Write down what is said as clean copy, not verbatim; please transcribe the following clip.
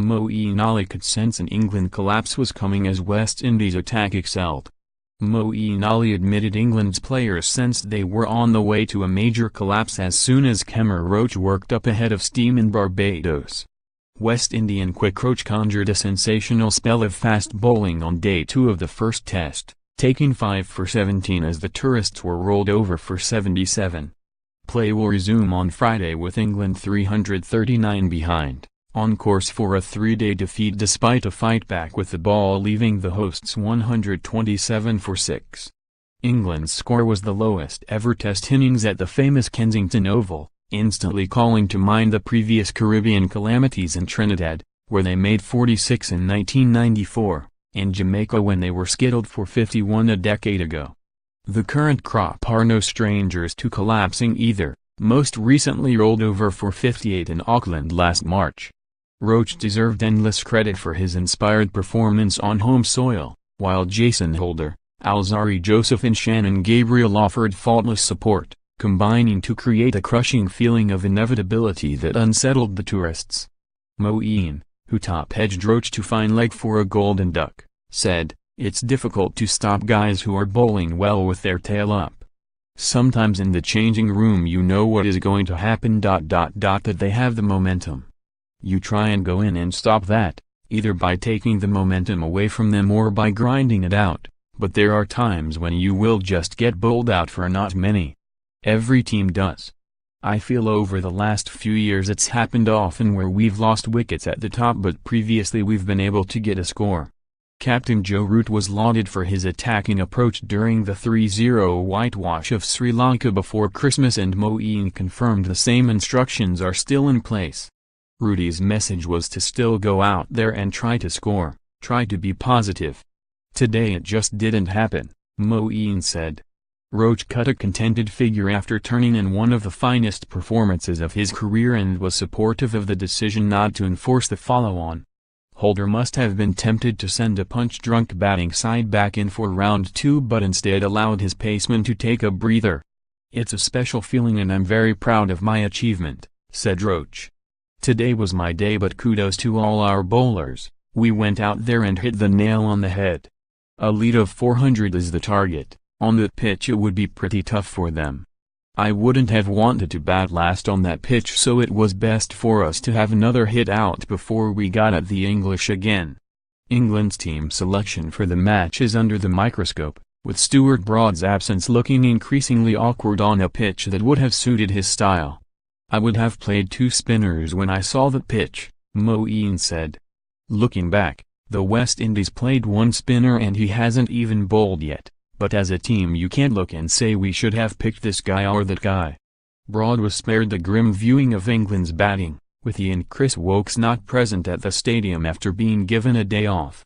Moeen Ali could sense an England collapse was coming as West Indies' attack excelled. Moeen Ali admitted England's players sensed they were on the way to a major collapse as soon as Kemar Roach worked up a head of steam in Barbados. West Indian quick Roach conjured a sensational spell of fast bowling on day 2 of the first test, taking 5 for 17 as the tourists were rolled over for 77. Play will resume on Friday with England 339 behind, on course for a 3-day defeat despite a fightback with the ball leaving the hosts 127 for 6. England's score was the lowest ever test innings at the famous Kensington Oval, instantly calling to mind the previous Caribbean calamities in Trinidad, where they made 46 in 1994, and Jamaica when they were skittled for 51 a decade ago. The current crop are no strangers to collapsing either, most recently rolled over for 58 in Auckland last March. Roach deserved endless credit for his inspired performance on home soil, while Jason Holder, Alzarri Joseph and Shannon Gabriel offered faultless support, combining to create a crushing feeling of inevitability that unsettled the tourists. Moeen, who top-edged Roach to fine leg for a golden duck, said, "It's difficult to stop guys who are bowling well with their tail up. Sometimes in the changing room you know what is going to happen. That they have the momentum. You try and go in and stop that, either by taking the momentum away from them or by grinding it out, but there are times when you will just get bowled out for not many. Every team does. I feel over the last few years it's happened often where we've lost wickets at the top but previously we've been able to get a score." Captain Joe Root was lauded for his attacking approach during the 3-0 whitewash of Sri Lanka before Christmas, and Moeen confirmed the same instructions are still in place. Rudy's message was to still go out there and try to score, try to be positive. "Today it just didn't happen," Moeen said. Roach cut a contented figure after turning in one of the finest performances of his career and was supportive of the decision not to enforce the follow-on. Holder must have been tempted to send a punch-drunk batting side back in for round 2 but instead allowed his paceman to take a breather. "It's a special feeling and I'm very proud of my achievement," said Roach. "Today was my day, but kudos to all our bowlers, we went out there and hit the nail on the head. A lead of 400 is the target. On that pitch it would be pretty tough for them. I wouldn't have wanted to bat last on that pitch, so it was best for us to have another hit out before we got at the English again." England's team selection for the match is under the microscope, with Stuart Broad's absence looking increasingly awkward on a pitch that would have suited his style. "I would have played 2 spinners when I saw the pitch," Moeen said. Looking back, the West Indies played 1 spinner and he hasn't even bowled yet. But as a team you can't look and say we should have picked this guy or that guy. Broad was spared the grim viewing of England's batting, with he and Chris Woakes not present at the stadium after being given a day off.